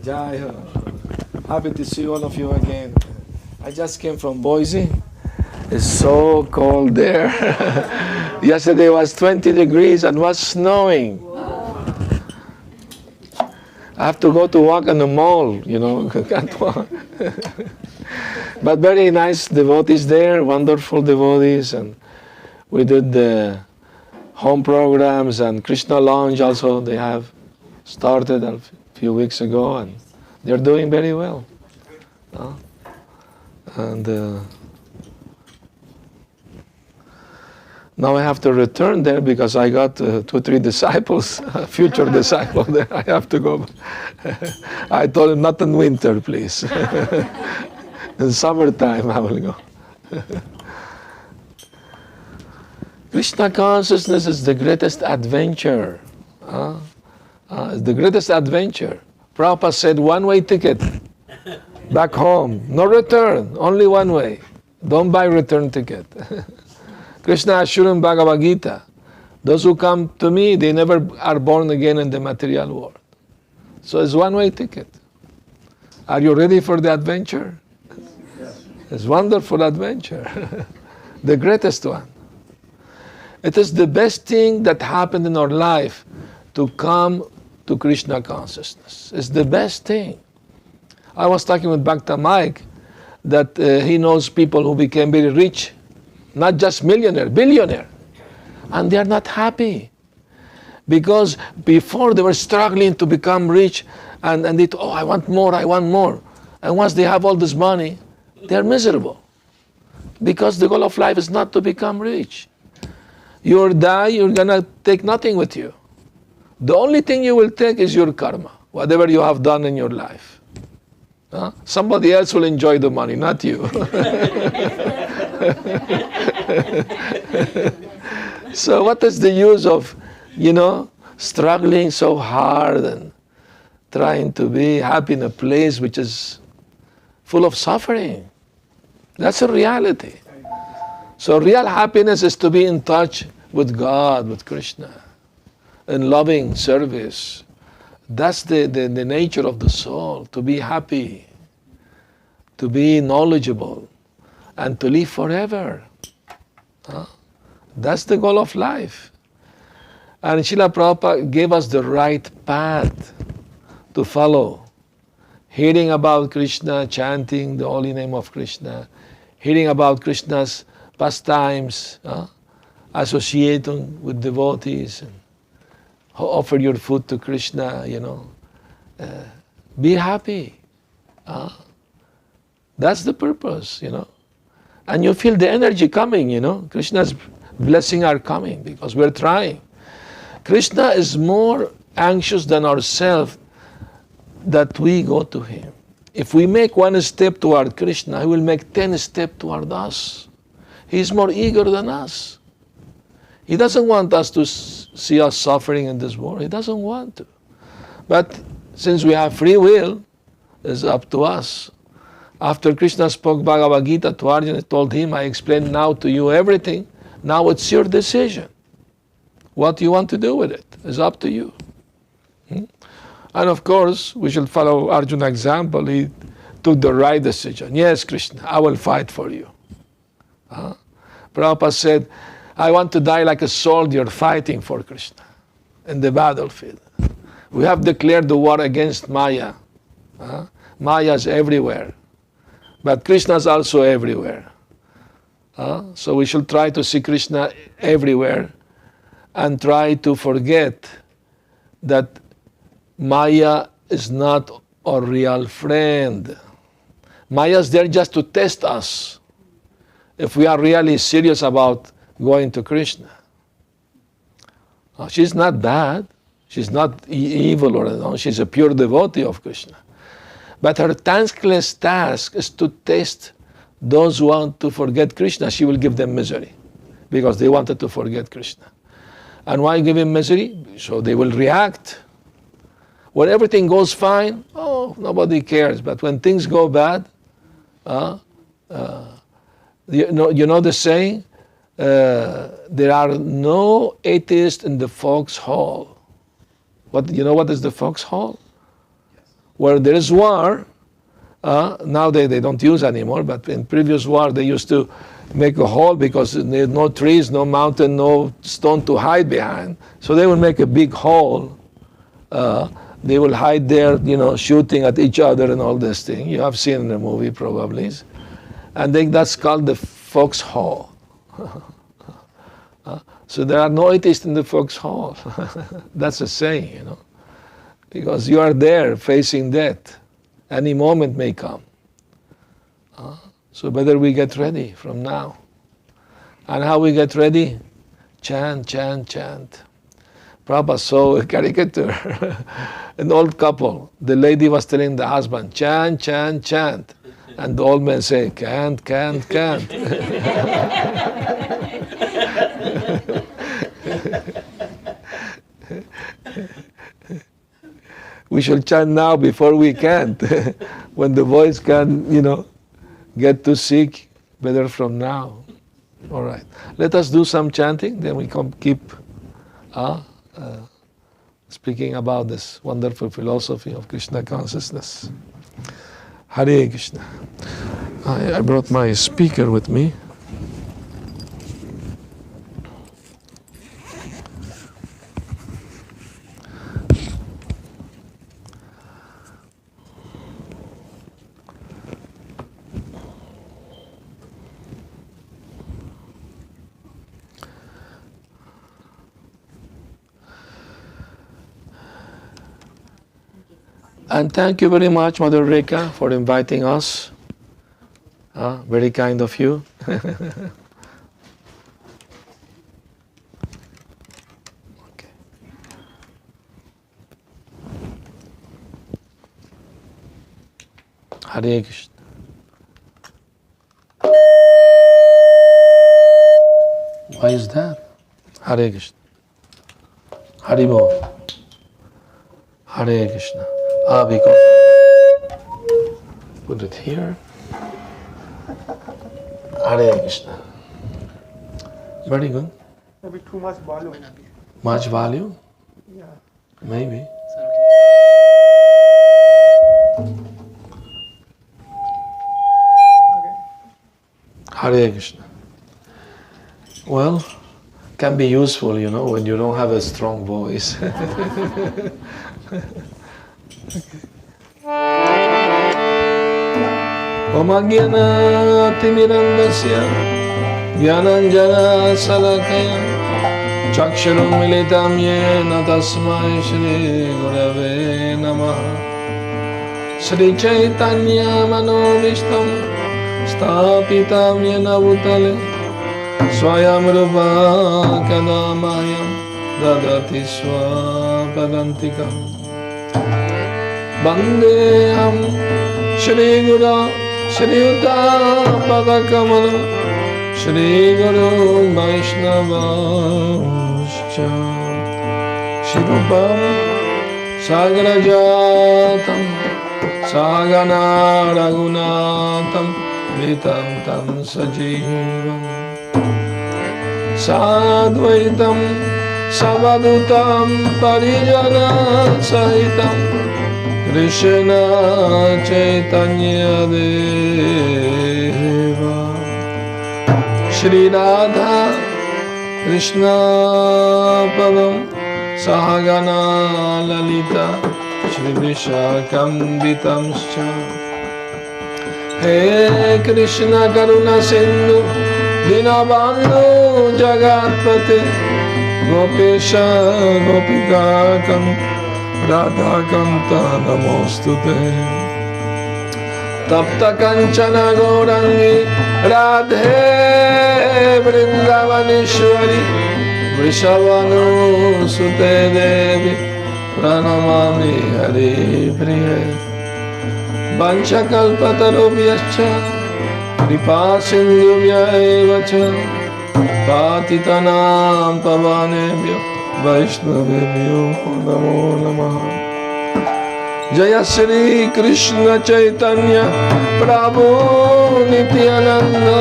Jai Ho. Happy to see all of you again. I just came from Boise. It's so cold there. Yesterday was 20 degrees and was snowing. I have to go to walk in the mall, can't walk. But very nice devotees there, wonderful devotees, and we did the home programs and Krishna Lounge also. They have started a few weeks ago, and they're doing very well. And now I have to return there because I got 2-3 disciples, future disciples there. I have to go. I told him not in winter, please. In summertime I will go. Krishna consciousness is the greatest adventure. It's the greatest adventure. Prabhupada said one-way ticket back home. No return, only one way. Don't buy return ticket. Krishna assured in Bhagavad Gita, those who come to me, they never are born again in the material world. So it's one-way ticket. Are you ready for the adventure? Yes. It's wonderful adventure. The greatest one. It is the best thing that happened in our life to come to Krishna consciousness. It's the best thing. I was talking with Bhakta Mike that he knows people who became very rich, not just millionaire, billionaire, and they are not happy because before they were struggling to become rich and they thought, oh, I want more, and once they have all this money, they are miserable because the goal of life is not to become rich. You'll die, you're gonna take nothing with you. The only thing you will take is your karma, whatever you have done in your life. Somebody else will enjoy the money, not you. So what is the use of, struggling so hard and trying to be happy in a place which is full of suffering? That's a reality. So real happiness is to be in touch with God, with Krishna, in loving service. That's the nature of the soul, to be happy, to be knowledgeable, and to live forever. That's the goal of life. And Srila Prabhupada gave us the right path to follow. Hearing about Krishna, chanting the holy name of Krishna, hearing about Krishna's pastimes, associating with devotees, and offer your food to Krishna, be happy. That's the purpose, And you feel the energy coming, Krishna's blessing are coming because we're trying. Krishna is more anxious than ourselves that we go to him. If we make one step toward Krishna, he will make 10 steps toward us. He's more eager than us. He doesn't want us to see us suffering in this world. He doesn't want to. But since we have free will, it's up to us. After Krishna spoke Bhagavad Gita to Arjuna, he told him, I explained now to you everything. Now it's your decision. What you want to do with it is up to you. And of course, we should follow Arjuna's example. He took the right decision. Yes, Krishna, I will fight for you. Prabhupada said, I want to die like a soldier fighting for Krishna in the battlefield. We have declared the war against Maya. Maya is everywhere. But Krishna is also everywhere. So we should try to see Krishna everywhere and try to forget that Maya is not our real friend. Maya is there just to test us if we are really serious about going to Krishna. She's not bad. She's not evil or anything. She's a pure devotee of Krishna. But her thankless task is to test those who want to forget Krishna. She will give them misery because they wanted to forget Krishna. And why give him misery? So they will react. When everything goes fine, nobody cares. But when things go bad, you know the saying, there are no atheists in the foxhole. What is the foxhole? where there is war, now they don't use anymore, but in previous war they used to make a hole because there no trees, no mountain, no stone to hide behind. So they will make a big hole. They will hide there, shooting at each other and all this thing. You have seen in the movie probably. And then that's called the foxhole. So there are no atheists in the foxhole. That's a saying, because you are there facing death. Any moment may come. So better we get ready from now. And how we get ready? Chant, chant, chant. Prabhupada saw a caricature, an old couple. The lady was telling the husband, chant, chant, chant. And the old man say, can't, can't, can't. We should chant now before we can't. When the voice can, get too sick, better from now. All right. Let us do some chanting, then we can keep speaking about this wonderful philosophy of Krishna consciousness. Hare Krishna. I brought my speaker with me. And thank you very much, Mother Rekha, for inviting us. Very kind of you. Okay. Hare Krishna. Why is that? Hare Krishna. Haribol. Hare Krishna. Because put it here. Hare Krishna. Very good. Maybe too much volume. Much value? Yeah. Maybe. Okay. Hare Krishna. Well, can be useful, when you don't have a strong voice. Om Ajnana Timirandasya Jnananjana Salakaya Chaksharam Militam Yena Tasmai Shri Gurave Namaha Shri Chaitanya Manovishtam Stapitam Yena Bhutale Swayam Rupa Kadamayam Dadati Swapadantikam Vandeham Shri Guru Shri Uta Padakamalam Shri Guru Vaishnava Shri Rupam Sagarajatam Sagana Raghunatam Vitam Tam Sajivam Sadvaitam Savadutam Parijana Sahitam Krishna Chaitanya Deva Shri Radha Krishna Padam Sahagana Lalita Shri Vishakam Vitamscha He Krishna Karuna Sindhu Dinabandhu Jagatpate Gopesha Gopika Radha Kanta Namostute Tapta Kanchana Gaurangi Radhe Vrindavaneshwari Vrishavanu Sute Devi Pranamami Hari Priya Vanchakalpatarubhyascha Kripa Sindhubhya evacha Patitanam Pavanebhyo Vaishnavebhyo Namo Namaha Jaya Shri Krishna Chaitanya Prabhu Nityananda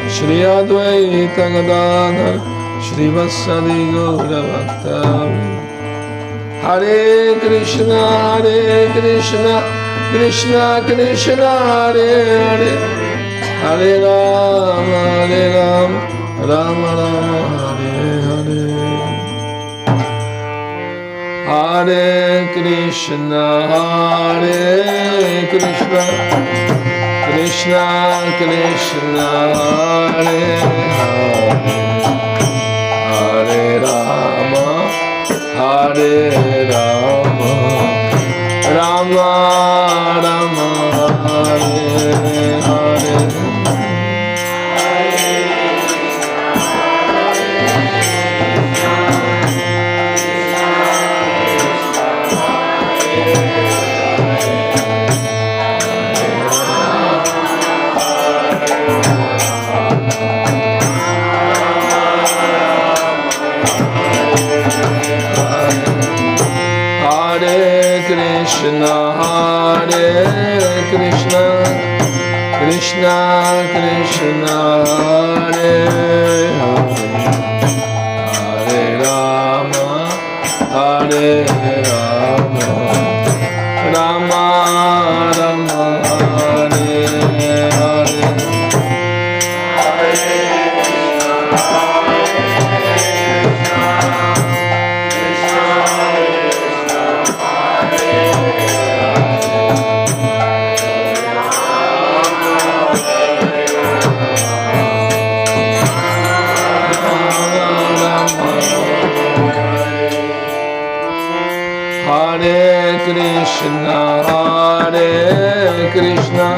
Shri Advaita Gadadhar Shri Vasadi Gaura Bhakta Hare Krishna, Krishna Krishna, Hare Hare, Hare Rama, Rama Rama, Hare Hare. Hare Krishna, Krishna Krishna, Hare Hare, Hare Rama, Hare Rama, Rama Rama, Hare Hare. Krishna, Hare Krishna, Krishna Krishna, Hare Hare, Hare Rama, Hare Rama, Rama Rama, Hare Hare. Hare Krishna, Hare Krishna,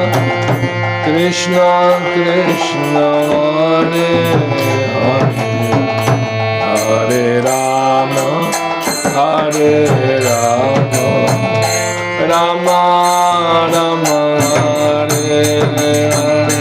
Krishna Krishna, Hare Hare, Hare Rama, Hare Rama, Rama Rama, Hare Hare.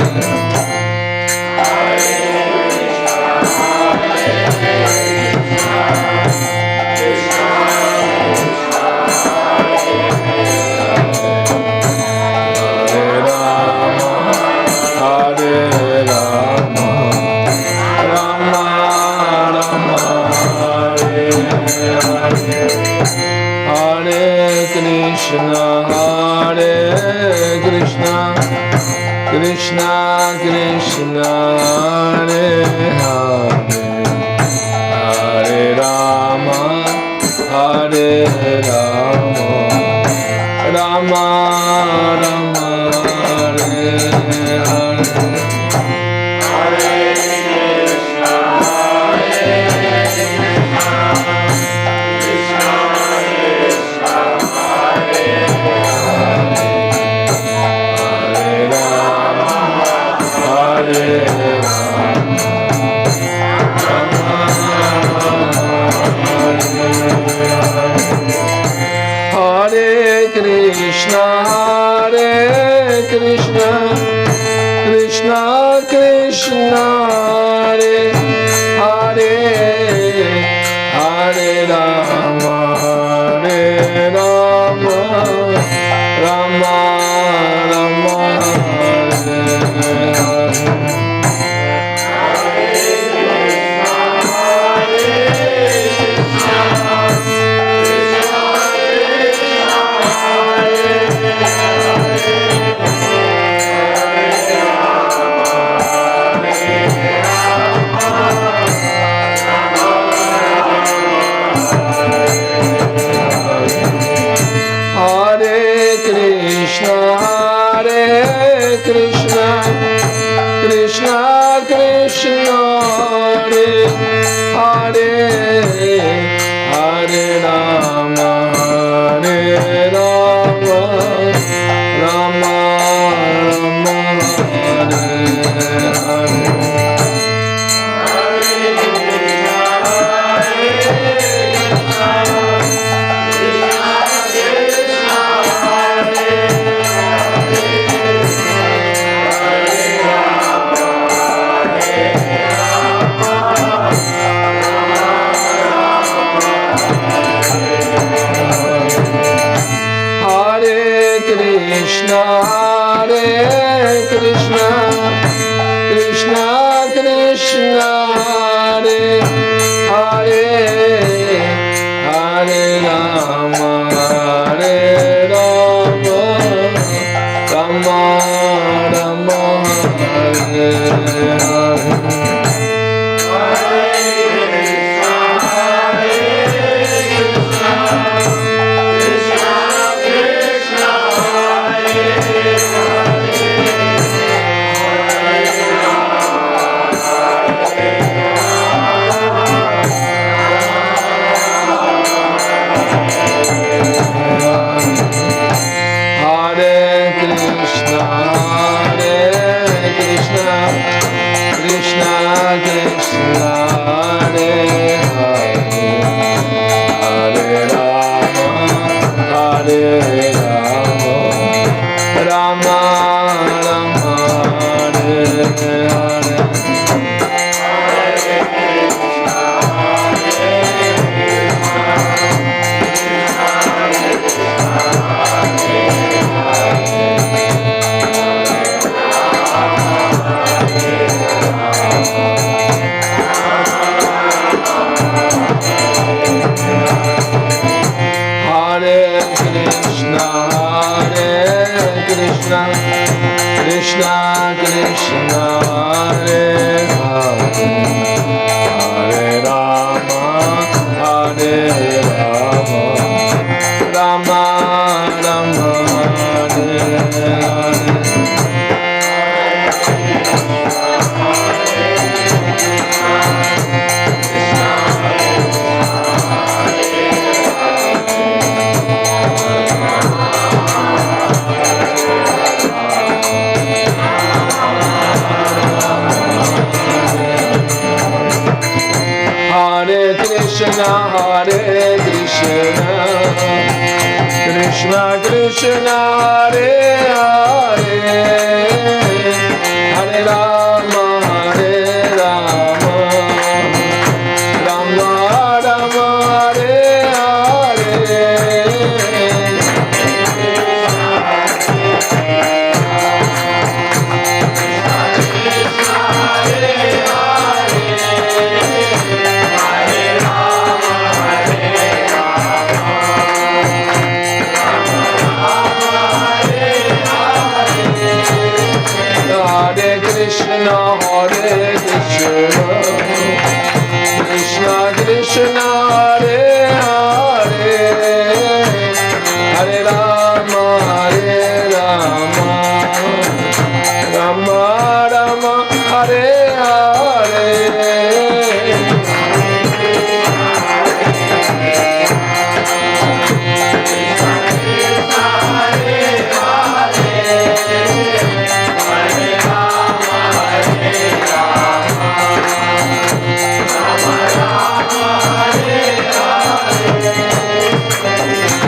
Hare Krishna, Hare Krishna, Krishna Krishna, Hare Hare, Hare Rama, Hare Rama, Rama Rama, Hare Hare. Hare Krishna, Hare Krishna, Krishna Krishna, Hare Hare, Hare Rama, Hare Rama, Rama Rama, Hare Hare. Hare Krishna, Hare Krishna, Krishna Krishna, Hare Hare, Hare Rama, Hare Rama, Rama Rama, Hare Hare. Krishna, Hare Krishna, Krishna Krishna, Hare Hare, Hare Rama. Rama Rama Hare Hare Krishna Krishna Hare Hare Hare Rama Hare Rama Rama Rama Hare Hare Krishna Hare Krishna Krishna Krishna Hare Hare Hare Rama Hare Rama Rama Rama Hare Hare Krishna Hare Krishna Krishna Krishna Hare Hare Hare Rama Hare Rama Rama Rama Hare Hare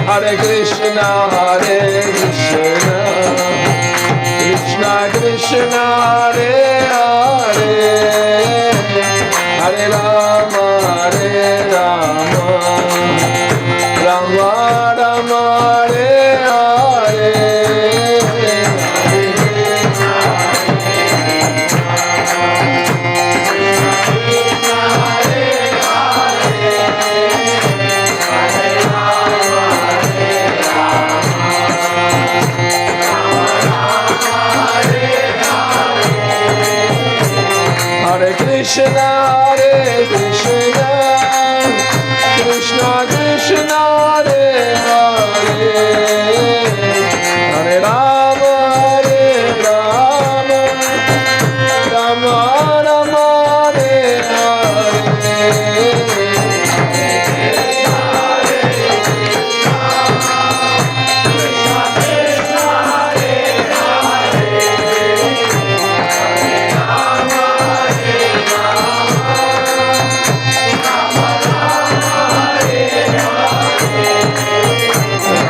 Hare Krishna Hare Krishna Krishna Krishna Hare Hare Hare Rama Hare Rama Rama Rama Hare Hare Hare Krishna Hare Krishna Krishna Krishna Hare Hare Hare Rama Hare Rama Rama Rama Hare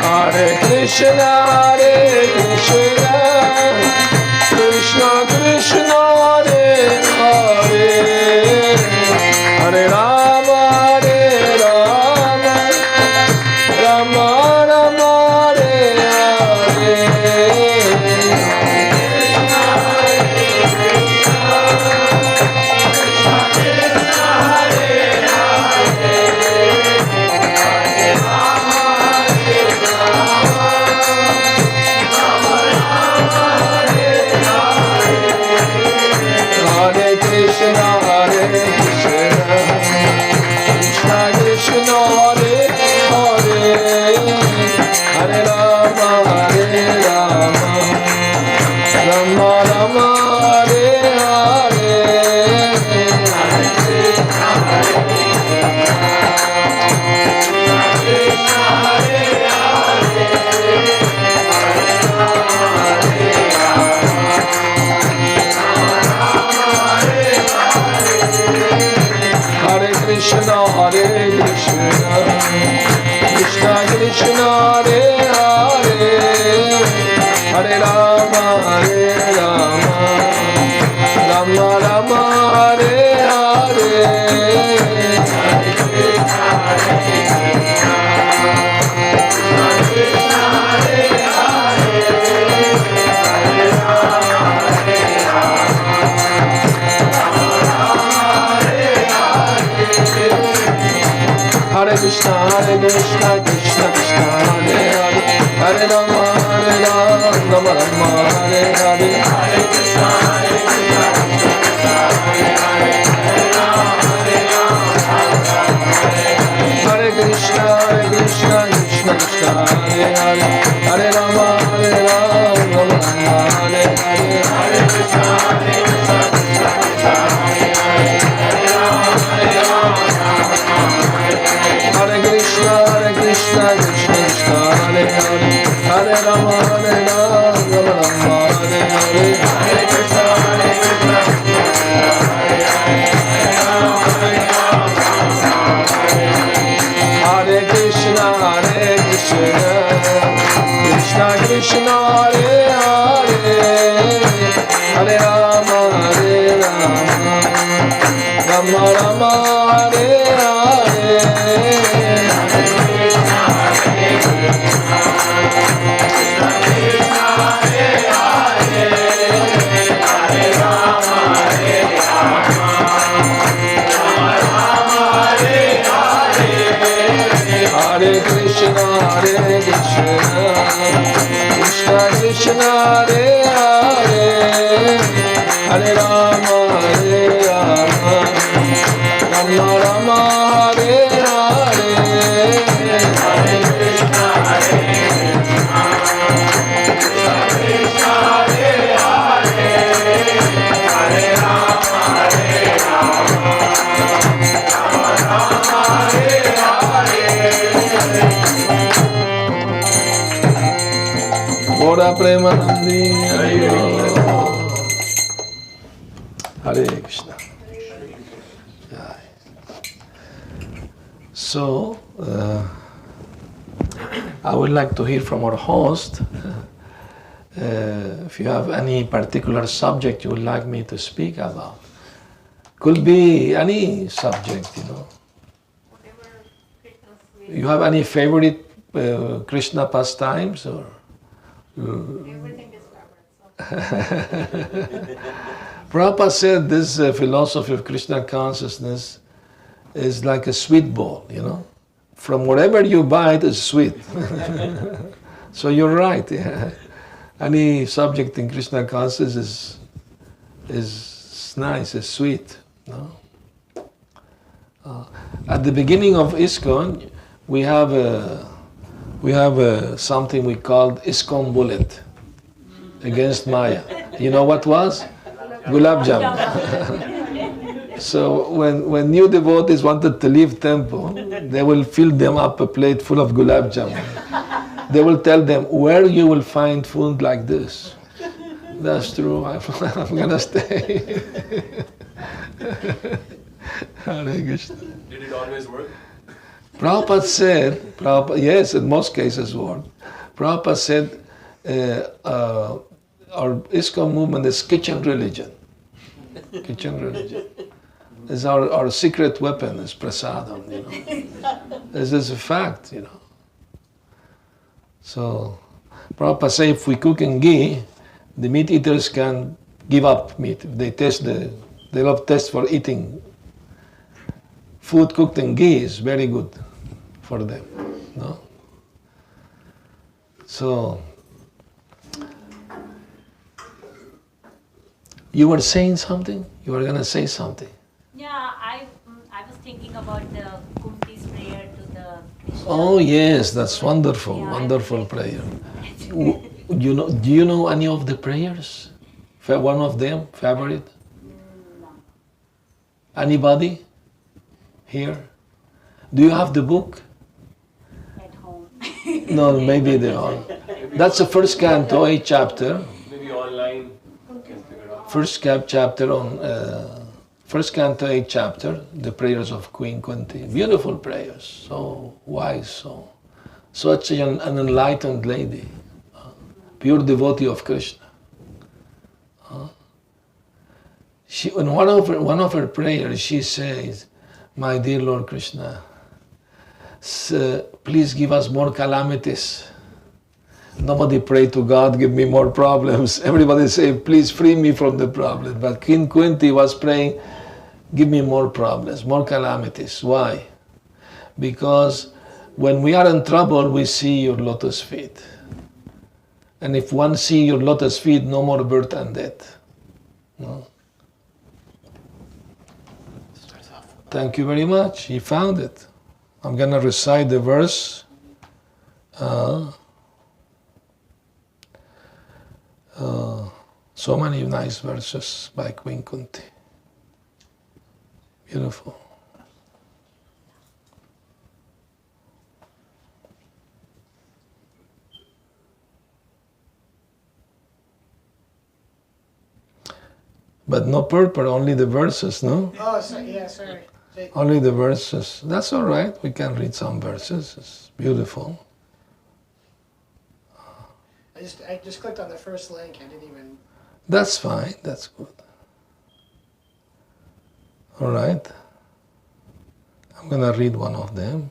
Hare Krishna Hare Krishna Krishna Krishna Hare Hare Hare Rama Hare Rama Rama Rama Hare Hare Hare Hare Rama, Hare Rama, Rama Rama, Hare Hare. Hare Krishna, Krishna Krishna, Hare Hare, Hare Rama, Rama Rama, Hare Hare. Hare Krishna, Krishna Krishna, Hare Hare, Hare Rama, Hare Krishna, Krishna Krishna, Hare Hare, Hare Rama, Rama Rama, Hare Hare. Hare Krishna, Krishna Krishna, Hare Hare, Hare Rama, Hare Krishna, Krishna Krishna, Hare Hare, Hare Rama, Rama Rama, Hare Hare. Hare Krishna, Krishna Krishna, Hare Hare, Hare Rama, Hare Krishna, Krishna Krishna, Hare Hare, Hare Rama, Rama Rama, Hare Hare. Hare Krishna, Krishna Krishna, Hare Hare, Hare Rama, Rama Rama, Hare Hare. Hare Krishna, Krishna Krishna, Hare Hare, Hare Rama, Rama Rama, Hare Bora Premanandi, Hare Krishna. So, I would like to hear from our host. If you have any particular subject you would like me to speak about. Could be any subject, you know. You have any favorite Krishna pastimes or? Everything is covered. Prabhupada said this philosophy of Krishna consciousness is like a sweet bowl, you know. From whatever you bite is sweet. So you're right. Yeah. Any subject in Krishna consciousness is nice, is sweet. No? At the beginning of ISKCON, we have something we called ISKCON bullet against Maya. You know what was? Gulab Jamun. So when new devotees wanted to leave temple, they will fill them up a plate full of Gulab Jamun. They will tell them where you will find food like this. That's true. I'm gonna stay. Hare Krishna. Did it always work? Prabhupada said, yes, in most cases worked. Prabhupada said, our ISKCON movement is kitchen religion. Kitchen religion. It's our secret weapon, is prasadam, you know. This is a fact, you know. So, Prabhupada said if we cook in ghee, the meat eaters can give up meat. If they love taste for eating. Food cooked in ghee is very good for them, no? So, you were saying something? You were gonna say something. Yeah, I was thinking about the Kunti's prayer to the Krishna. Oh yes, that's wonderful, Yeah, wonderful prayer. Do you know any of the prayers? One of them, favorite? No. Anybody here? Do you have the book? At home. No, maybe they are. That's the first canto, 8th chapter. Maybe online can figure it out. First chapter on first canto, 8th chapter, the prayers of Queen Kunti. Beautiful prayers, so wise, such an enlightened lady, pure devotee of Krishna. In one of her prayers, she says, "My dear Lord Krishna, please give us more calamities." Nobody pray to God, give me more problems. Everybody say, "Please free me from the problem." But King Kunti was praying, "Give me more problems, more calamities." Why? Because when we are in trouble, we see your lotus feet. And if one see your lotus feet, no more birth and death. No? Thank you very much. He found it. I'm going to recite the verse. So many nice verses by Queen Kunti. Beautiful. But no purport, only the verses, no? Oh, so, yeah, sorry. Only the verses. That's all right. We can read some verses. It's beautiful. I just clicked on the first link. I didn't even. That's fine. That's good. All right. I'm going to read one of them.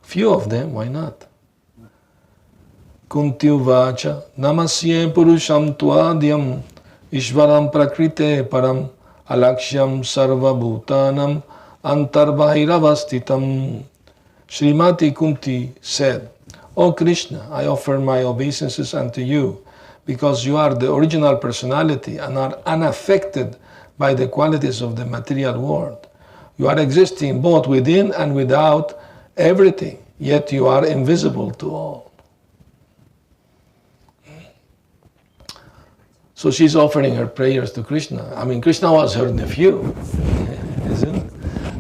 Few of them, why not? Kunti uvacha namasye purusham tvadyam ishvaram prakrite param alakshyam sarva bhutanam antarbahiravastitam. Srimati Kunti said, "O Krishna, I offer my obeisances unto you because you are the original personality and are unaffected by the qualities of the material world. You are existing both within and without everything, yet you are invisible to all." So she's offering her prayers to Krishna. I mean, Krishna was her nephew, isn't it?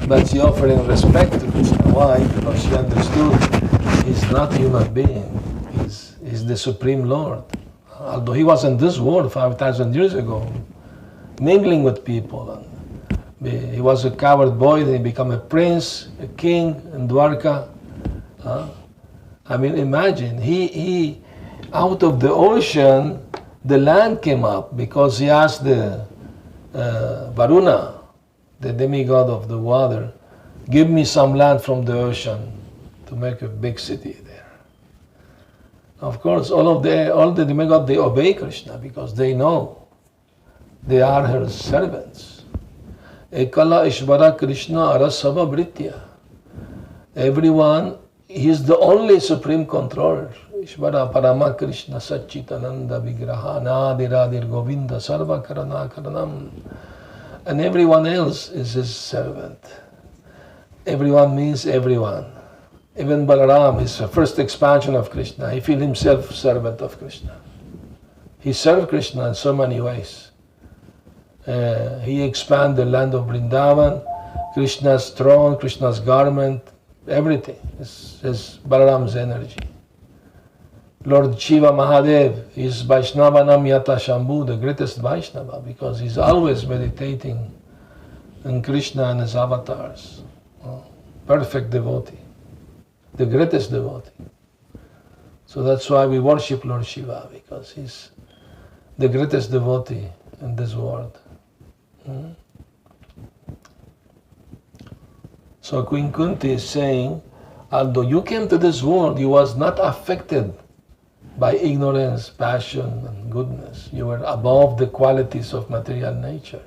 But she offering respect to Krishna. Why? Because she understood he's not a human being. He's the Supreme Lord. Although he was in this world 5,000 years ago, mingling with people. And he was a coward boy, then he became a prince, a king in Dwarka. I mean, imagine, he out of the ocean, the land came up because he asked the Varuna, the demigod of the water, "Give me some land from the ocean to make a big city there." Of course, all the demigods, they obey Krishna because they know they are her servants. Ekala Ishvara Krishna Arasava Britya. Everyone, he is the only supreme controller. Ishvara Parama Krishna Satchitananda Vigraha Nadiradir Govinda Sarva Karana Karanam. And everyone else is his servant. Everyone means everyone. Even Balaram is the first expansion of Krishna. He feels himself servant of Krishna. He served Krishna in so many ways. He expanded the land of Vrindavan, Krishna's throne, Krishna's garment, everything is Balaram's energy. Lord Shiva Mahadev is Vaishnavanam Yata Shambhu, the greatest Vaishnava, because he's always meditating in Krishna and his avatars. Perfect devotee, the greatest devotee. So that's why we worship Lord Shiva, because he's the greatest devotee in this world. So Queen Kunti is saying, although you came to this world, you was not affected by ignorance, passion, and goodness. You were above the qualities of material nature.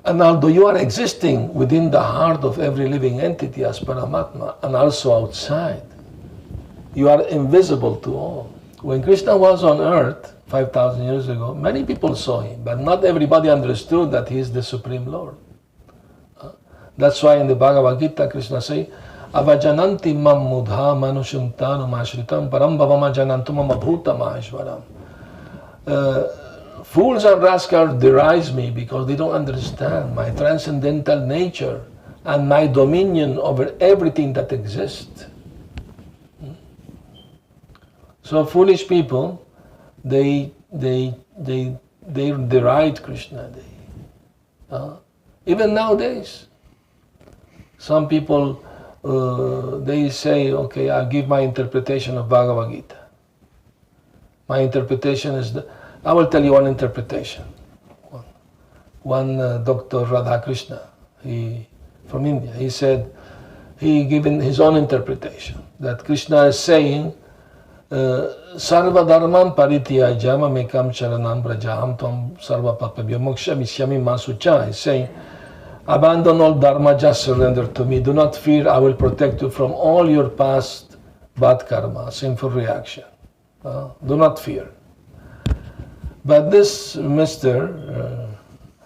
And although you are existing within the heart of every living entity as Paramatma, and also outside, you are invisible to all. When Krishna was on earth 5,000 years ago, many people saw him, but not everybody understood that he is the Supreme Lord. That's why in the Bhagavad Gita, Krishna says, "Avajananti mam mudha manushuntanum ashritam param bhavama janantum amabhuta maheshwaram." Fools and rascals deride me because they don't understand my transcendental nature and my dominion over everything that exists. So foolish people, they deride Krishna. Even nowadays, some people they say, okay, I'll give my interpretation of Bhagavad Gita. My interpretation is, I will tell you one interpretation. One Dr. Radhakrishna, from India, he said, he given his own interpretation, that Krishna is saying, Sarva dharman parityajya mamekam charanam brajaham tvam sarva papabhyo moksha vishyami masucha. He's saying, abandon all dharma, just surrender to me. Do not fear, I will protect you from all your past bad karma, sinful reaction. Do not fear. But this Mr.,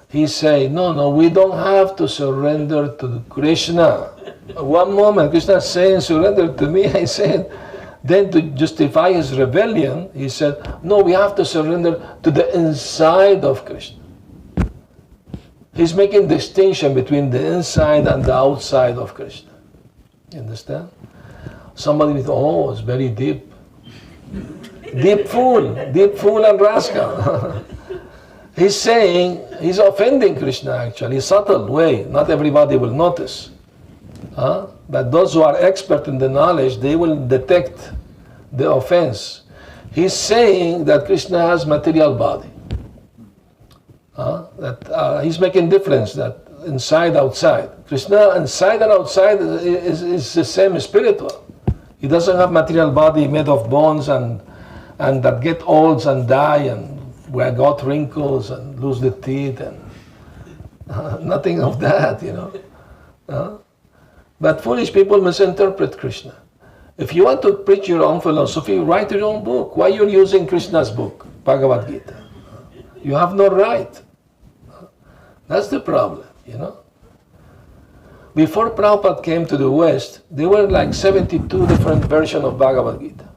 he say, no, we don't have to surrender to Krishna. One moment, Krishna is saying, surrender to me. I said, then to justify his rebellion, he said, no, we have to surrender to the inside of Krishna. He's making distinction between the inside and the outside of Krishna. You understand? Somebody with, it's very deep. Deep fool and rascal. He's saying, he's offending Krishna actually, subtle way. Not everybody will notice. But those who are expert in the knowledge, they will detect the offense. He's saying that Krishna has material body. He's making difference that inside, outside. Krishna inside and outside is the same spiritual. He doesn't have material body made of bones and that get old and die and where got wrinkles and lose the teeth and nothing of that, But foolish people misinterpret Krishna. If you want to preach your own philosophy, write your own book. Why you're using Krishna's book, Bhagavad Gita? You have no right. That's the problem, Before Prabhupada came to the West, there were like 72 different versions of Bhagavad Gita.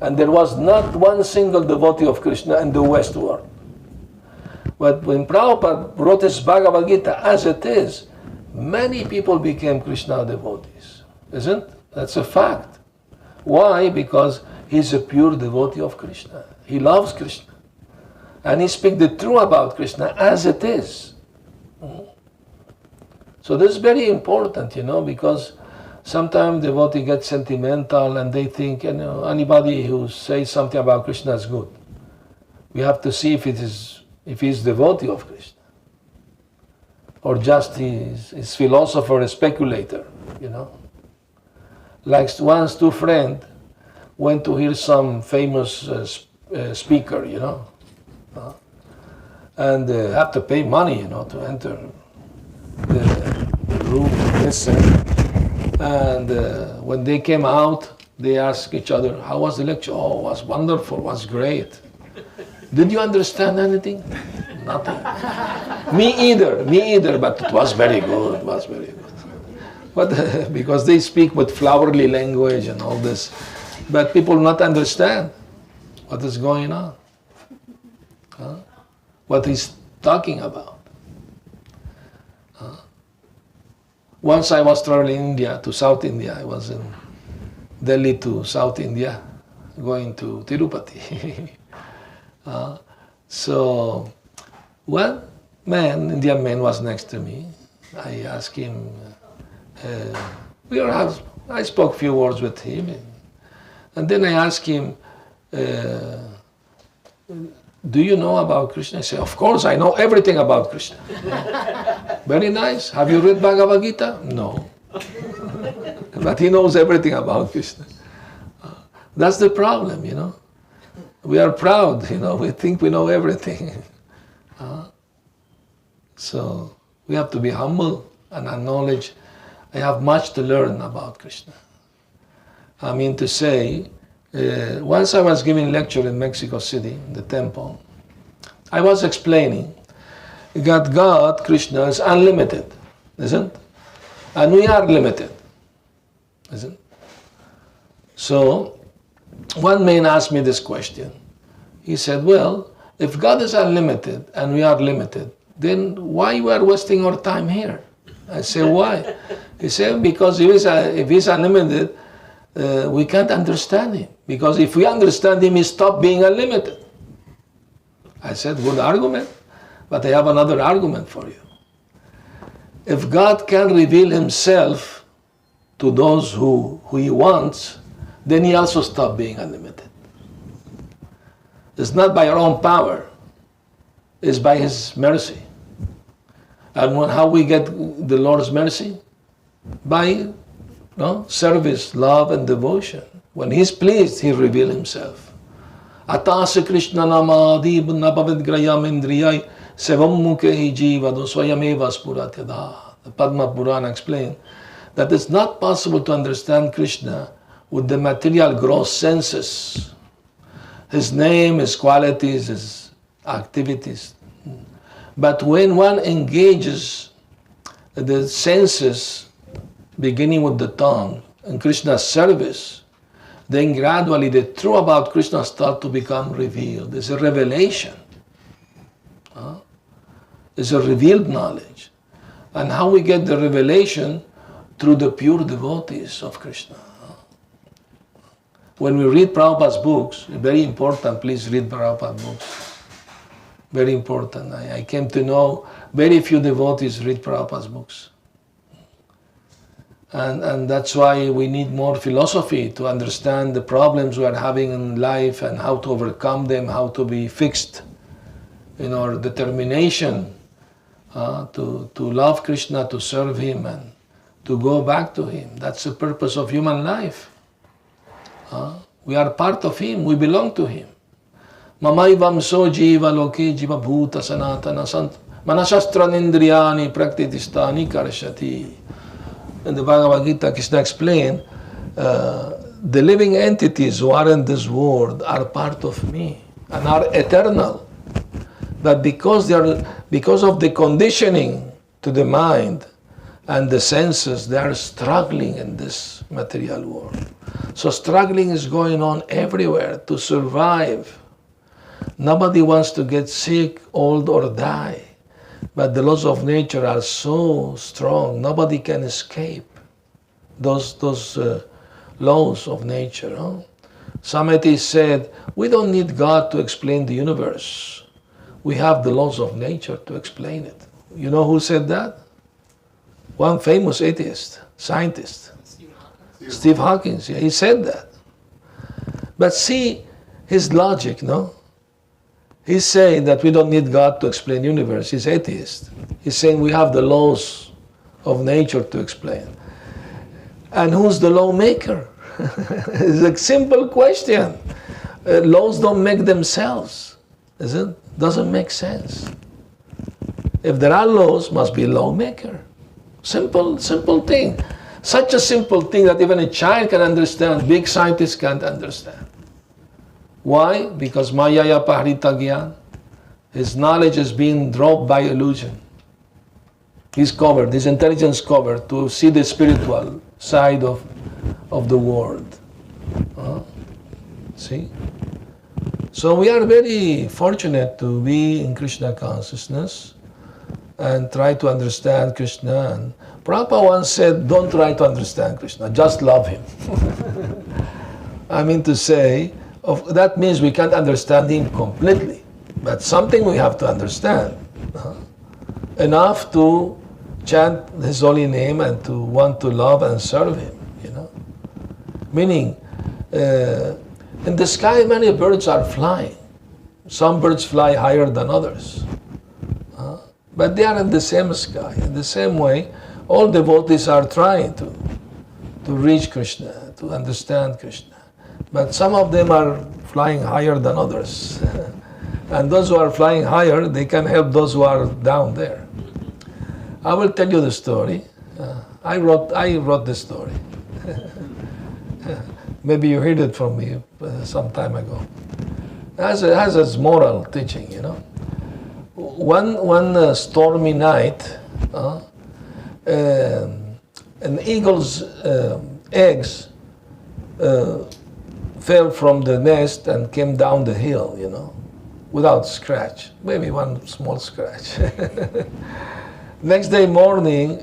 And there was not one single devotee of Krishna in the West world. But when Prabhupada wrote his Bhagavad Gita as it is, many people became Krishna devotees. Isn't? That's a fact. Why? Because he's a pure devotee of Krishna. He loves Krishna. And he speaks the truth about Krishna as it is. So this is very important, because sometimes devotee gets sentimental and they think, anybody who says something about Krishna is good. We have to see if he's devotee of Krishna. Or just his philosopher, a speculator, Like once two friends went to hear some famous speaker, and have to pay money, to enter the room and listen. And when they came out, they asked each other, how was the lecture? Oh, it was wonderful, it was great. Did you understand anything? Nothing. Me either, but it was very good, But because they speak with flowery language and all this, but people not understand what is going on, what he's talking about. Once I was traveling India to South India. I was in Delhi to South India, going to Tirupati. So one man, Indian man, was next to me. I asked him. I spoke a few words with him, and then I asked him, do you know about Krishna? He said, of course, I know everything about Krishna. Very nice. Have you read Bhagavad Gita? No. But he knows everything about Krishna. That's the problem, We are proud, we think we know everything. So we have to be humble and acknowledge I have much to learn about Krishna. I mean to say, once I was giving a lecture in Mexico City, in the temple, I was explaining that God, Krishna, is unlimited, isn't? And we are limited, isn't? So, one man asked me this question. He said, well, if God is unlimited and we are limited, then why we are wasting our time here? I said, why? He said, because if he's unlimited, we can't understand him. Because if we understand him, he stopped being unlimited. I said, good argument, but I have another argument for you. If God can reveal himself to those who he wants, then he also stops being unlimited. It's not by our own power, it's by his mercy. And how we get the Lord's mercy? By service, love, and devotion. When he's pleased, he reveals himself. Atasa Krishna Namadi Napavidgrayam Indriyai Sevam Mukhi Jivado Swayameva Spuratyada. The Padma Purana explains that it's not possible to understand Krishna with the material gross senses. His name, his qualities, his activities. But when one engages the senses, beginning with the tongue, in Krishna's service, then gradually the truth about Krishna starts to become revealed. It's a revelation. It's a revealed knowledge. And how we get the revelation? Through the pure devotees of Krishna. When we read Prabhupada's books, very important, please read Prabhupada's books. Very important. I came to know very few devotees read Prabhupada's books. And that's why we need more philosophy to understand the problems we are having in life and how to overcome them, how to be fixed in our determination to love Krishna, to serve him, and to go back to him. That's the purpose of human life. We are part of him, we belong to him. Mamaivam so jiva loke jiva bhuta sanatana sant manasastranindriyani praktitistani karshati. In the Bhagavad Gita, Krishna explained, the living entities who are in this world are part of me and are eternal. But because of the conditioning to the mind and the senses, they are struggling in this material world. So struggling is going on everywhere to survive. Nobody wants to get sick, old, or die. But the laws of nature are so strong, nobody can escape those laws of nature. Some atheists said, we don't need God to explain the universe. We have the laws of nature to explain it. You know who said that? One famous atheist, scientist. Steve Hawkins. Yeah, he said that. But see his logic, no? He's saying that we don't need God to explain the universe. He's atheist. He's saying we have the laws of nature to explain. And who's the lawmaker? It's a simple question. Laws don't make themselves. Doesn't make sense. If there are laws, must be a lawmaker. Simple thing. Such a simple thing that even a child can understand. Big scientists can't understand. Why? Because Mayaya Pahrita Gyan, his knowledge is being dropped by illusion. He's covered, his intelligence covered to see the spiritual side of the world. See? So we are very fortunate to be in Krishna consciousness and try to understand Krishna. And Prabhupada once said, don't try to understand Krishna, just love him. I mean to say, that means we can't understand him completely, but something we have to understand. Enough to chant his holy name and to want to love and serve him, Meaning, in the sky many birds are flying. Some birds fly higher than others. But they are in the same sky. In the same way, all devotees are trying to reach Krishna, to understand Krishna. But some of them are flying higher than others. And those who are flying higher, they can help those who are down there. I will tell you the story. I wrote the story. Maybe you heard it from me some time ago. It has its moral teaching, One stormy night, an eagle's eggs fell from the nest and came down the hill, without scratch, maybe one small scratch. Next day morning,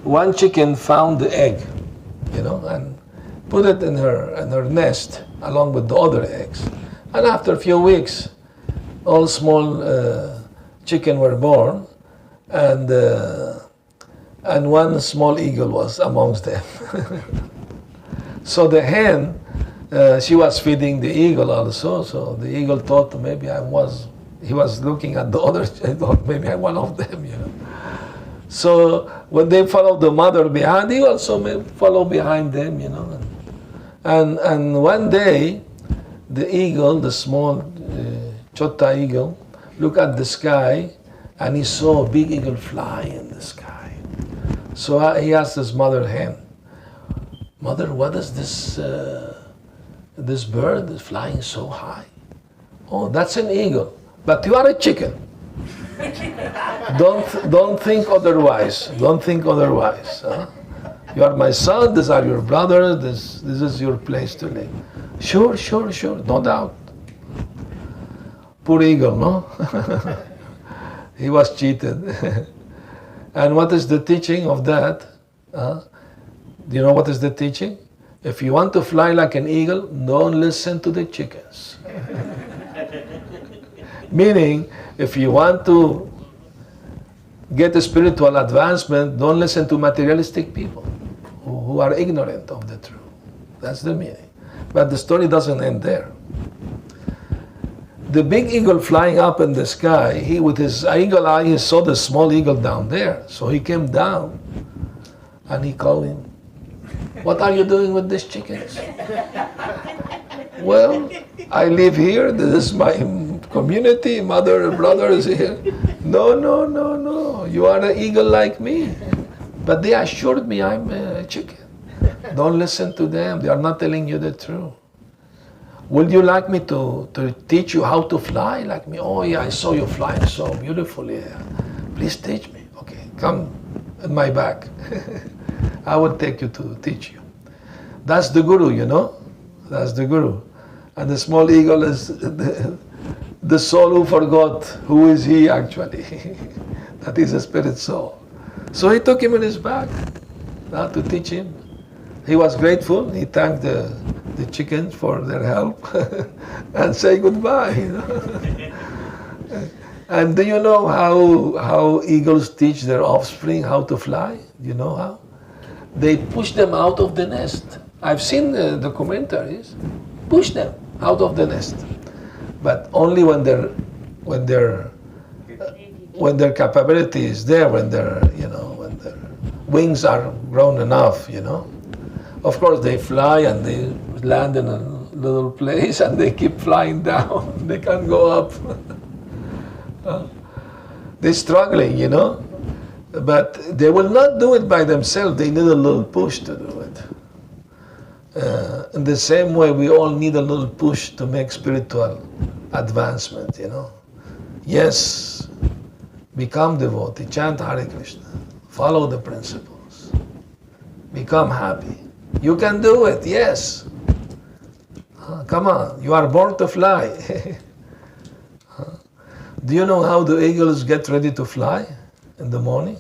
one chicken found the egg, and put it in her nest along with the other eggs. And after a few weeks, all small chicken were born, and and one small eagle was amongst them. So the hen, she was feeding the eagle also. So the eagle thought maybe he was looking at the others. I thought maybe I'm one of them, you know. So when they followed the mother behind, he also may follow behind them, you know. And one day, the eagle, the small Chota eagle, looked at the sky, and he saw a big eagle fly in the sky. So he asked his mother hen, "Mother, what is this bird flying so high?" "Oh, that's an eagle, but you are a chicken. Don't think otherwise. Don't think otherwise. Huh? You are my son. These are your brothers. This is your place to live." Sure, no doubt. Poor eagle, no? He was cheated. And what is the teaching of that? Do you know what is the teaching? If you want to fly like an eagle, don't listen to the chickens. Meaning, if you want to get a spiritual advancement, don't listen to materialistic people who are ignorant of the truth. That's the meaning. But the story doesn't end there. The big eagle flying up in the sky, he with his eagle eye, he saw the small eagle down there. So he came down and he called him, "What are you doing with these chickens?" "Well, I live here. This is my community. Mother and brother is here." No. You are an eagle like me. But they assured me I'm a chicken. Don't listen to them. They are not telling you the truth. "Would you like me to teach you how to fly like me?" "Oh yeah, I saw you flying so beautifully. Please teach me." "Okay, come in my back. I will take you to teach you." That's the guru, you know. That's the guru. And the small eagle is the soul who forgot who is he actually. That is a spirit soul. So he took him in his back to teach him. He was grateful. He thanked the chickens for their help and say goodbye. You know? And do you know how eagles teach their offspring how to fly? Do you know how? They push them out of the nest. I've seen the documentaries. Push them out of the nest, but only when their capability is there, when their wings are grown enough, you know. Of course, they fly and they land in a little place and they keep flying down. They can't go up. They're struggling, you know. But they will not do it by themselves. They need a little push to do it. In the same way, we all need a little push to make spiritual advancement, you know. Yes, become devotee, chant Hare Krishna, follow the principles, become happy. You can do it, yes. Come on, you are born to fly. Do you know how the eagles get ready to fly in the morning?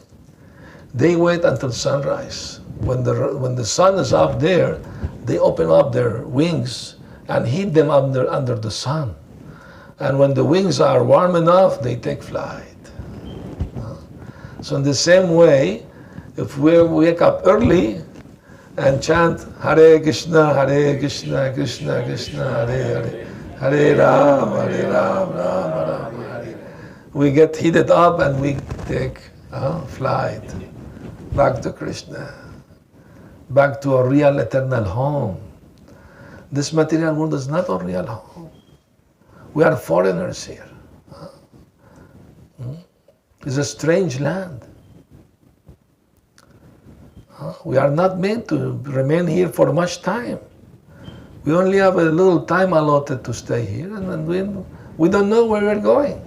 They wait until sunrise. When the sun is up there, they open up their wings and heat them under the sun. And when the wings are warm enough, they take flight. So in the same way, if we wake up early and chant Hare Krishna, Krishna Krishna, Hare Hare, Hare Ram, Ram Ram, Hare, we get heated up and we take flight back to Krishna, back to a real eternal home. This material world is not a real home. We are foreigners here. It's a strange land. We are not meant to remain here for much time. We only have a little time allotted to stay here, and then we don't know where we're going.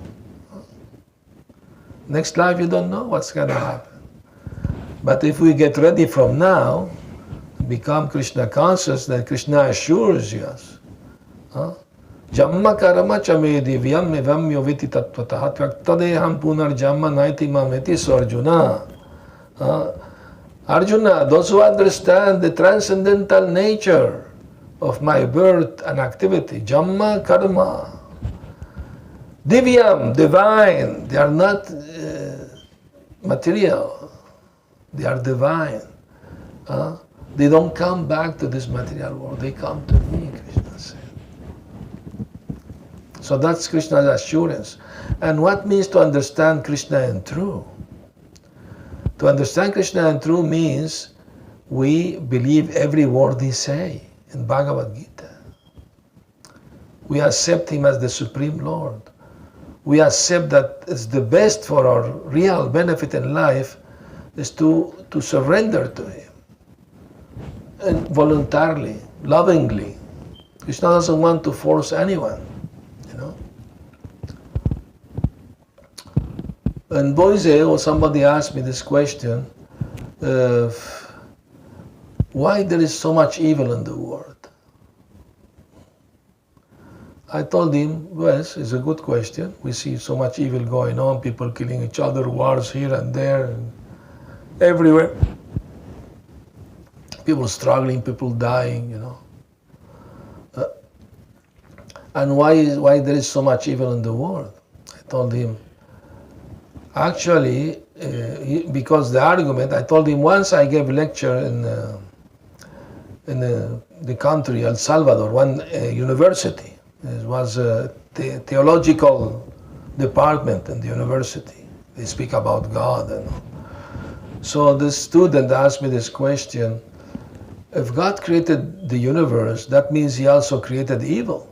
Next life, you don't know what's going to happen. But if we get ready from now, become Krishna conscious, then Krishna assures us. Jamma karama chame divyam evam yoviti tattvataha tvaktadeham punar jamma naiti mameti. So Arjuna, those who understand the transcendental nature of my birth and activity, Jamma karma, divyam, divine, they are not material. They are divine. They don't come back to this material world. They come to me, Krishna said. So that's Krishna's assurance. And what means to understand Krishna in true? To understand Krishna in true means we believe every word he say in Bhagavad Gita. We accept him as the Supreme Lord. We accept that it's the best for our real benefit in life is to surrender to him. And voluntarily, lovingly. Krishna doesn't want to force anyone, you know. In Boise, somebody asked me this question, why there is so much evil in the world? I told him, well, it's a good question. We see so much evil going on, people killing each other, wars here and there, and everywhere. People struggling, people dying, you know. And why there is so much evil in the world? I told him, actually, because the argument, I told him once I gave a lecture in the country, El Salvador, one university. It was a theological department in the university. They speak about God and all. So the student asked me this question, if God created the universe, that means he also created evil.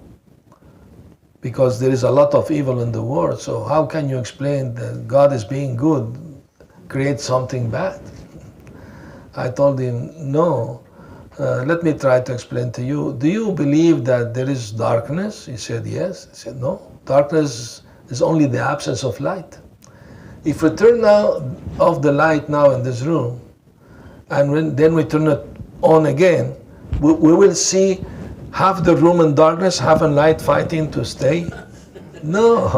Because there is a lot of evil in the world, so how can you explain that God is being good, create something bad? I told him, no, let me try to explain to you. Do you believe that there is darkness? He said, yes. I said, no, darkness is only the absence of light. If we turn off the light now in this room, and then we turn it on again, we will see half the room in darkness, half in light fighting to stay? No,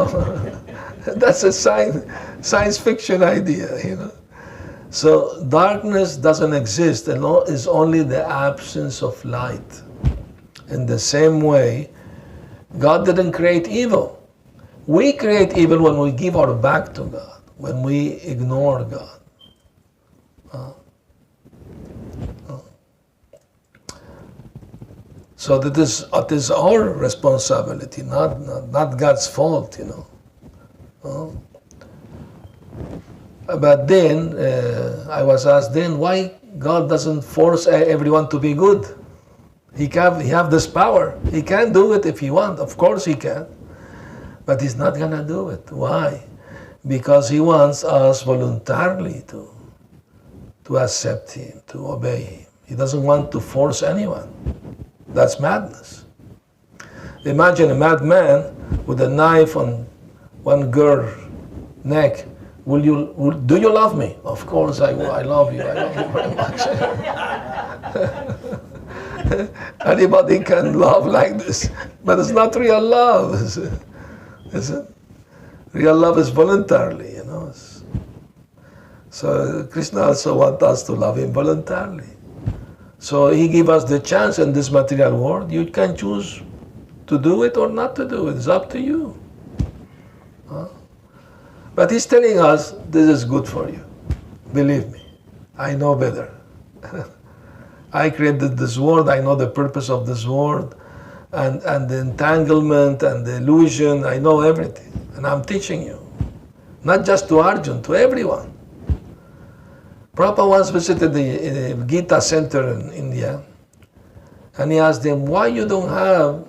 that's a science fiction idea, you know. So darkness doesn't exist, and is only the absence of light. In the same way, God didn't create evil. We create evil when we give our back to God, when we ignore God. So that is our responsibility, not God's fault, you know. But then I was asked then why God doesn't force everyone to be good. He have this power. He can do it if he wants. Of course he can. But he's not gonna do it. Why? Because he wants us voluntarily to accept him, to obey him. He doesn't want to force anyone. That's madness. Imagine a madman with a knife on one girl's neck. Do you love me? Of course I love you. I love you very much. Anybody can love like this, but it's not real love, is it? Real love is voluntarily, you know. So Krishna also wants us to love him voluntarily. So he gives us the chance in this material world. You can choose to do it or not to do it. It's up to you. But he's telling us, this is good for you. Believe me, I know better. I created this world, I know the purpose of this world, and the entanglement and the illusion, I know everything. And I'm teaching you. Not just to Arjun, to everyone. Prabhupada once visited the Gita Center in India, and he asked them, why you don't have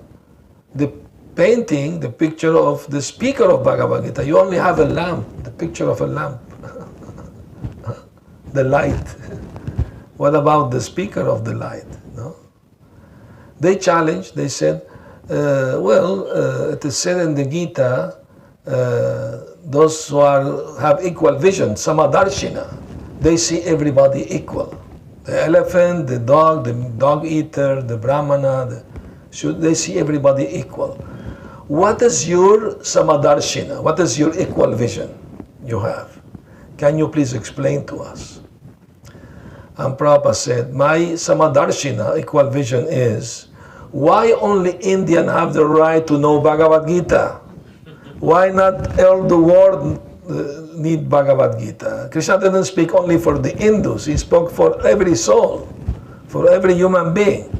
the painting, the picture of the speaker of Bhagavad Gita? You only have a lamp, the picture of a lamp, the light. What about the speaker of the light? No? They challenged, they said, it is said in the Gita, those who have equal vision, samadarshina, they see everybody equal. The elephant, the dog eater, the brahmana, they see everybody equal. What is your samadarshina? What is your equal vision you have? Can you please explain to us? And Prabhupada said, my samadarshina, equal vision is, why only Indian have the right to know Bhagavad Gita? Why not all the world need Bhagavad Gita. Krishna didn't speak only for the Hindus, he spoke for every soul, for every human being.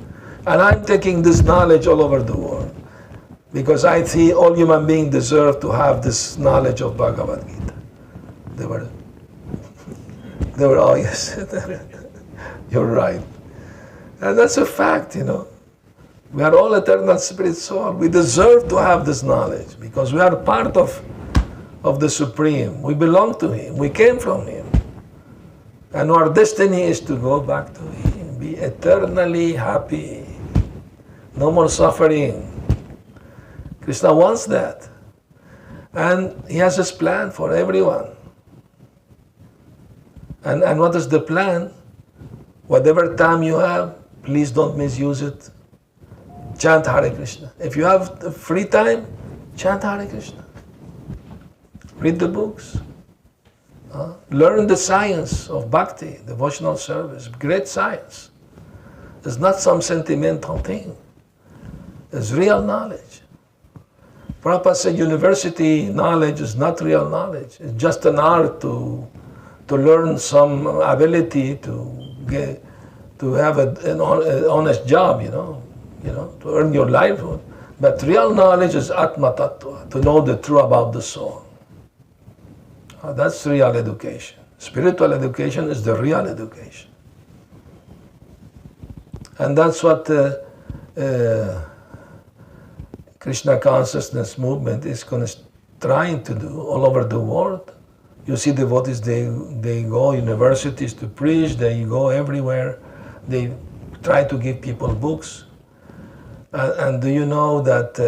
And I'm taking this knowledge all over the world because I see all human beings deserve to have this knowledge of Bhagavad Gita. They were, oh yes, you're right. And that's a fact, you know. We are all eternal spirit soul. We deserve to have this knowledge because we are part of the Supreme. We belong to Him. We came from Him. And our destiny is to go back to Him, be eternally happy. No more suffering. Krishna wants that. And He has His plan for everyone. And what is the plan? Whatever time you have, please don't misuse it. Chant Hare Krishna. If you have free time, chant Hare Krishna. Read the books. Learn the science of bhakti, devotional service. Great science. It's not some sentimental thing. It's real knowledge. Prabhupada said university knowledge is not real knowledge. It's just an art to learn some ability to have an honest job, you know, to earn your livelihood. But real knowledge is Atma Tattva, to know the truth about the soul. That's real education. Spiritual education is the real education. And that's what Krishna consciousness movement is trying to do all over the world. You see devotees, they go universities to preach, they go everywhere. They try to give people books. And do you know that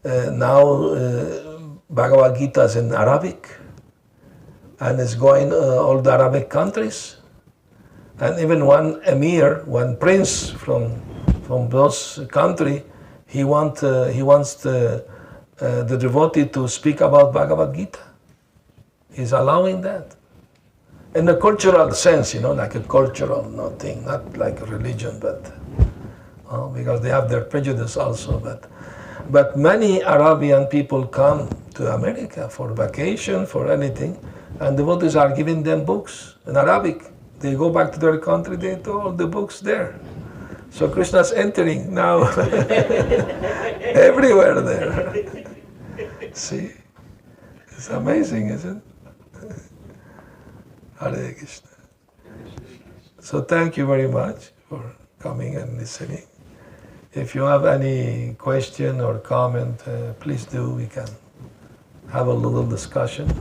now Bhagavad Gita is in Arabic? And it's going all the Arabic countries. And even one emir, one prince from those country, he wants the devotee to speak about Bhagavad Gita. He's allowing that. In a cultural sense, you know, like a cultural thing, not like a religion, but because they have their prejudice also. But many Arabian people come to America for vacation, for anything, and devotees are giving them books in Arabic. They go back to their country, they do all the books there. So Krishna's entering now everywhere there. See, it's amazing, isn't it? Hare Krishna. So thank you very much for coming and listening. If you have any question or comment, please do. We can have a little discussion,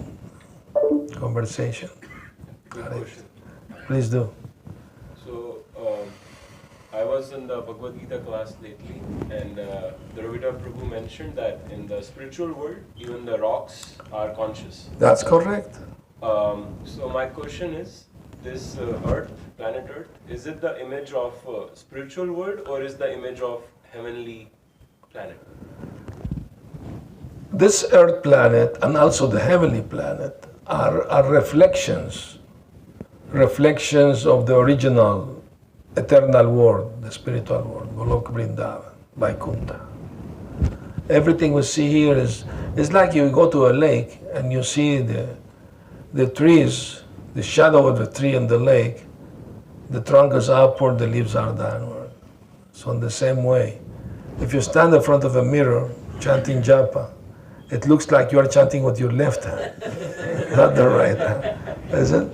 conversation. Please do. So, I was in the Bhagavad Gita class lately, and the Ravita Prabhu mentioned that in the spiritual world, even the rocks are conscious. That's correct. So my question is, this Earth, planet Earth, is it the image of spiritual world or is the image of heavenly planet? This Earth planet and also the heavenly planet are reflections of the original eternal world, the spiritual world, Golok Vrindavan, Vaikuntha. Everything we see here is like you go to a lake and you see the trees, the shadow of the tree in the lake, the trunk is upward, the leaves are downward. So in the same way, if you stand in front of a mirror chanting japa, it looks like you are chanting with your left hand, not the right hand, is it?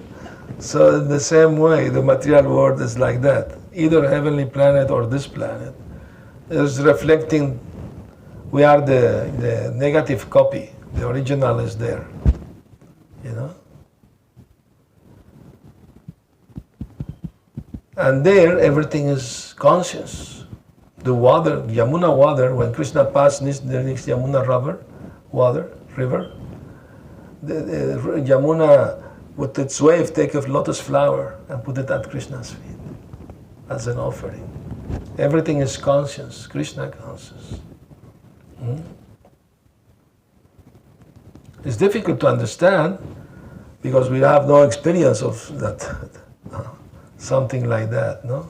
So in the same way, the material world is like that. Either heavenly planet or this planet is reflecting, we are the negative copy, the original is there, you know? And there, everything is conscious. The water, Yamuna water, when Krishna passed the next Yamuna river, the Yamuna, with its wave, take a lotus flower and put it at Krishna's feet as an offering. Everything is conscious, Krishna conscious. It's difficult to understand because we have no experience of that. Something like that, no?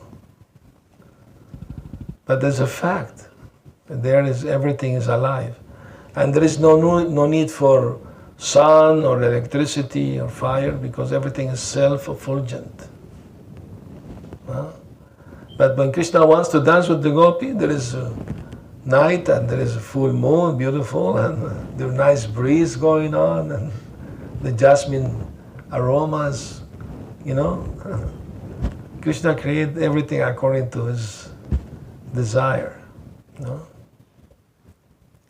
But there's a fact. There is everything is alive, and there is no need for sun or electricity or fire, because everything is self-effulgent. But when Krishna wants to dance with the gopi, there is a night and there is a full moon, beautiful, and there's a nice breeze going on, and the jasmine aromas, Krishna created everything according to his desire.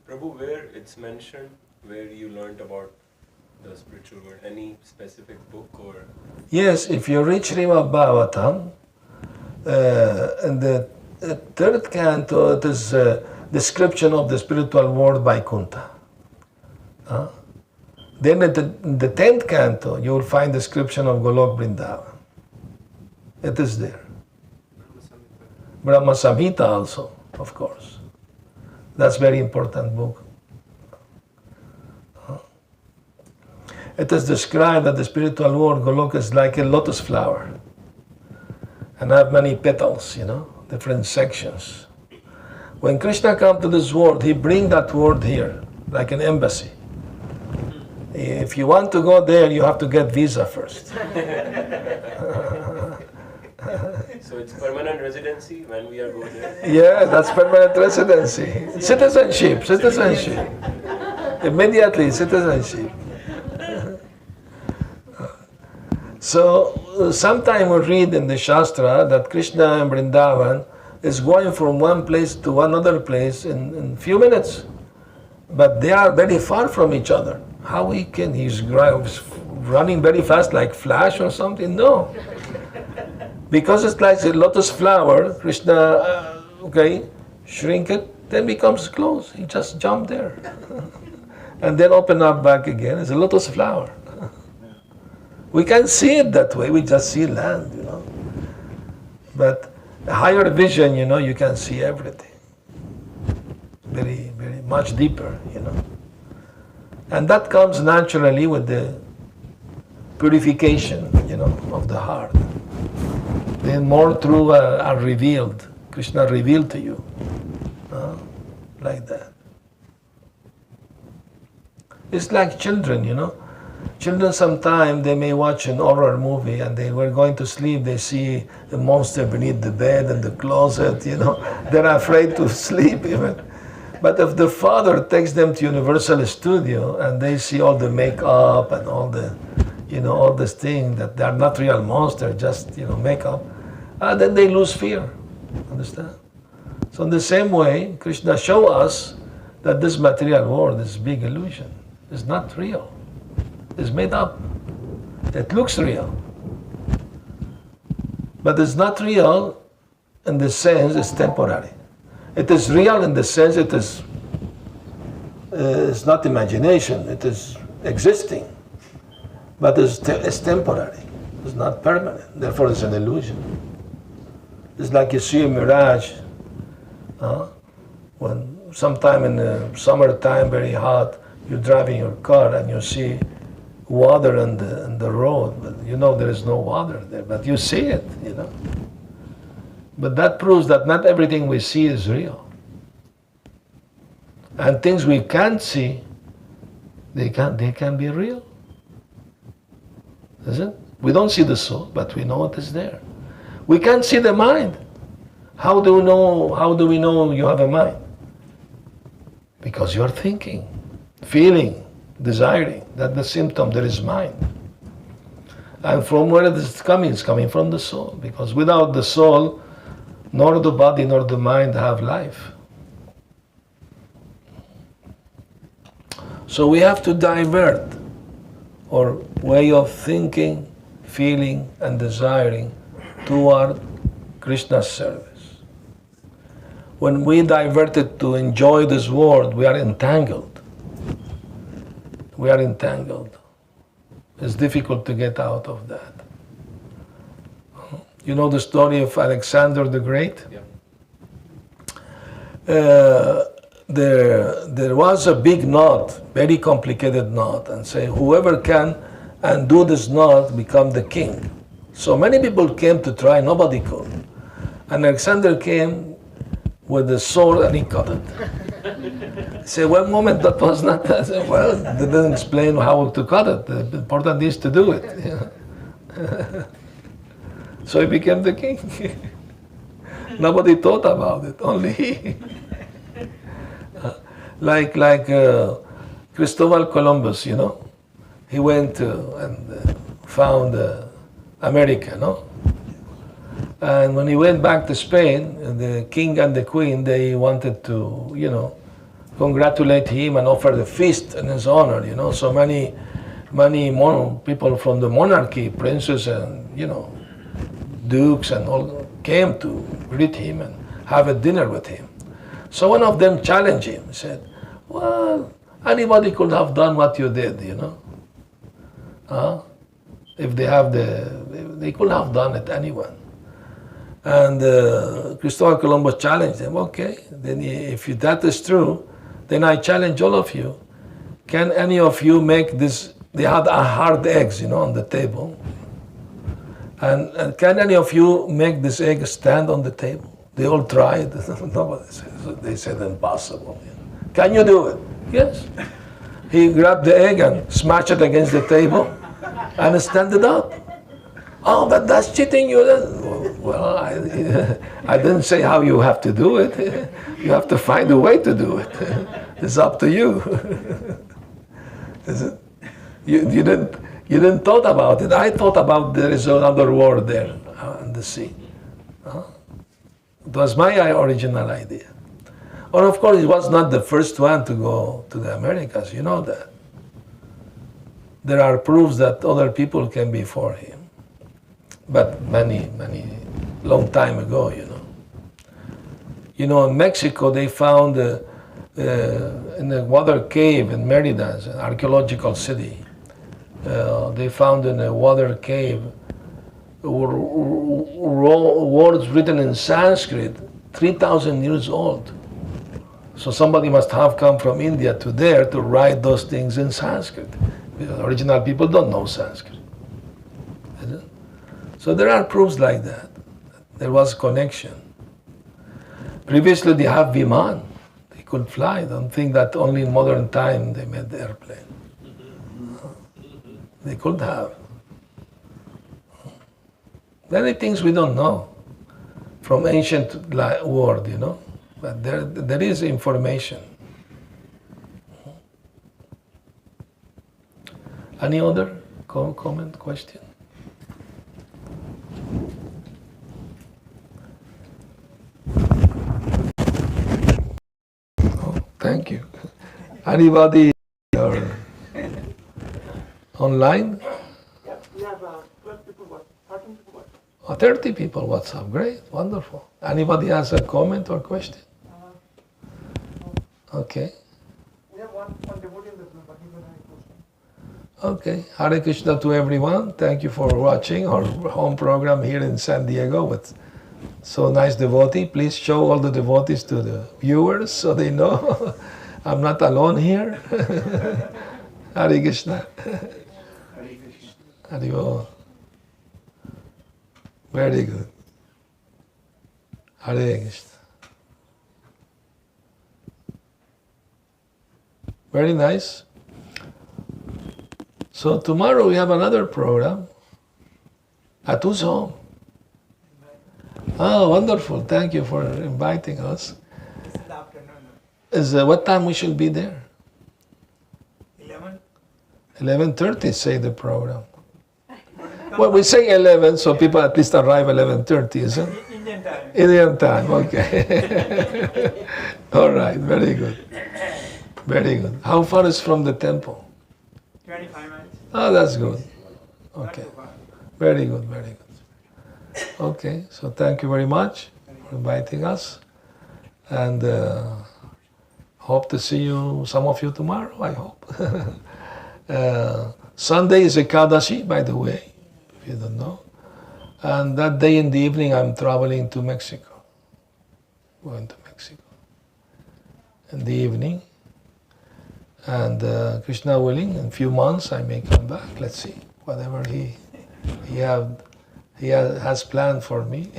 Prabhu, where it's mentioned, where you learned about the spiritual world, any specific book or? Yes, if you read Srimad Bhagavatam, in the third canto, it is a description of the spiritual world by Kunta. Then in the 10th canto, you will find description of Golok Vrindavan. It is there. Brahma Samhita also, of course. That's very important book. It is described that the spiritual world, Golok, is like a lotus flower and have many petals, different sections. When Krishna comes to this world, he brings that world here, like an embassy. If you want to go there, you have to get visa first. So it's permanent residency when we are going there? Yeah, that's permanent residency. Citizenship. Immediately, citizenship. So, sometime we read in the Shastra that Krishna and Vrindavan is going from one place to another place in few minutes. But they are very far from each other. How he's running very fast like Flash or something? No. Because it's like a lotus flower, Krishna, shrink it, then becomes close. He just jumped there. And then open up back again. It's a lotus flower. We can't see it that way, we just see land, But a higher vision, you can see everything. Very, very much deeper, And that comes naturally with the purification, of the heart. Then more truths are revealed. Krishna revealed to you. Like that. It's like children, Children sometimes they may watch an horror movie and they were going to sleep, they see a monster beneath the bed and the closet, They're afraid to sleep even. But if the father takes them to Universal Studio and they see all the makeup and all the, all this thing that they are not real monsters, just, makeup, then they lose fear. Understand? So in the same way, Krishna shows us that this material world is a big illusion. It's not real. It's made up. It looks real. But it's not real in the sense it's temporary. It is real in the sense it's not imagination, it is existing. But it's temporary. It's not permanent. Therefore it's an illusion. It's like you see a mirage when sometime in the summertime, very hot, you're driving your car and you see water on the road, but there is no water there, but you see it, But that proves that not everything we see is real. And things we can't see, they can be real. Isn't it? We don't see the soul, but we know it is there. We can't see the mind. How do we know you have a mind? Because you are thinking, feeling, desiring. That's the symptom, there is mind. And from where it is coming? It's coming from the soul. Because without the soul, nor the body nor the mind have life. So we have to divert our way of thinking, feeling, and desiring toward Krishna's service. When we divert it to enjoy this world, we are entangled. We are entangled. It's difficult to get out of that. You know the story of Alexander the Great? Yeah. There was a big knot, very complicated knot, and say whoever can undo this knot become the king. So many people came to try, nobody could. And Alexander came with the sword and he cut it. He said, one moment that was not that. I said, well, they didn't explain how to cut it. The important is to do it. So he became the king. Nobody thought about it, only he. Like Cristobal Columbus, you know. He went and found America, no? And when he went back to Spain, the king and the queen, they wanted to, you know, congratulate him and offer the feast in his honor, you know. So many people from the monarchy, princes and, you know, dukes and all came to greet him and have a dinner with him. So one of them challenged him, said, well, anybody could have done what you did, you know. If they could have done it, anyone. And Cristobal Columbus challenged them, okay, then if that is true, then I challenge all of you. Can any of you make this, they had hard eggs, you know, on the table. And can any of you make this egg stand on the table? They all tried. Nobody said, they said impossible. Can you do it? Yes. He grabbed the egg and smashed it against the table and stand it up. Oh, but that's cheating. Well, I didn't say how you have to do it. You have to find a way to do it. It's up to you. Is it? You didn't thought about it. I thought about there is another world there in the sea. It was my original idea. Or of course, he was not the first one to go to the Americas. You know that. There are proofs that other people came before him. But many long time ago, you know. You know, in Mexico, they found in a water cave in Merida, an archaeological city, they found in a water cave words written in Sanskrit, 3,000 years old. So somebody must have come from India to there to write those things in Sanskrit. Because original people don't know Sanskrit. So there are proofs like that. There was connection. Previously they have Viman. They could fly. Don't think that only in modern time they made the airplane. They could have. Many things we don't know from ancient world, you know. But there is information. Any other comment, question? Thank you. Anybody online? Yeah, we have 12 people, 13 people. 30 people WhatsApp. Great, wonderful. Anybody has a comment or question? Okay. We have one devotee in the group, but he's going to have a question. Okay. Hare Krishna to everyone. Thank you for watching our home program here in San Diego with so nice devotee. Please show all the devotees to the viewers so they know I'm not alone here. Hare Krishna. Hare Krishna. Very good. Hare Krishna. Very nice. So tomorrow we have another program at whose home? Oh, wonderful. Thank you for inviting us. It's in the afternoon. What time we should be there? 11? 11:30, say the program. Well, we say 11, so people at least arrive 11:30, isn't it? Indian time. Indian time, okay. All right, very good. Very good. How far is from the temple? 25 minutes. Oh, that's good. Not Okay. too far. Very good, very good. Okay, so thank you very much for inviting us. And hope to see you, some of you tomorrow, I hope. Sunday is Ekadashi, by the way, if you don't know. And that day in the evening, I'm traveling to Mexico. Going to Mexico in the evening. And Krishna willing, in a few months I may come back. Let's see, whatever he has planned for me.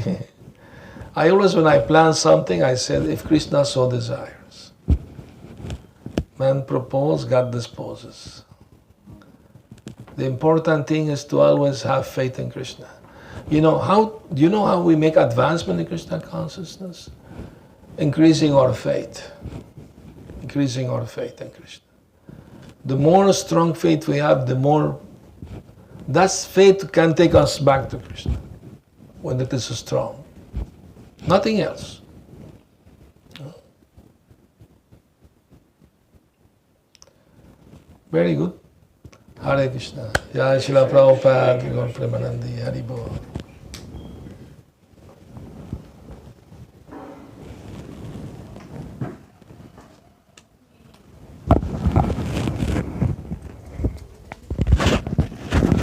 I always, when I plan something, I said, if Krishna so desires. Man proposes, God disposes. The important thing is to always have faith in Krishna. Do you know how we make advancement in Krishna consciousness? Increasing our faith. Increasing our faith in Krishna. The more strong faith we have, the more that faith can take us back to Krishna when it is strong. Nothing else. Very good. Hare Krishna. Jai Srila Prabhupada, Gaur Premanandi, Hari Bol.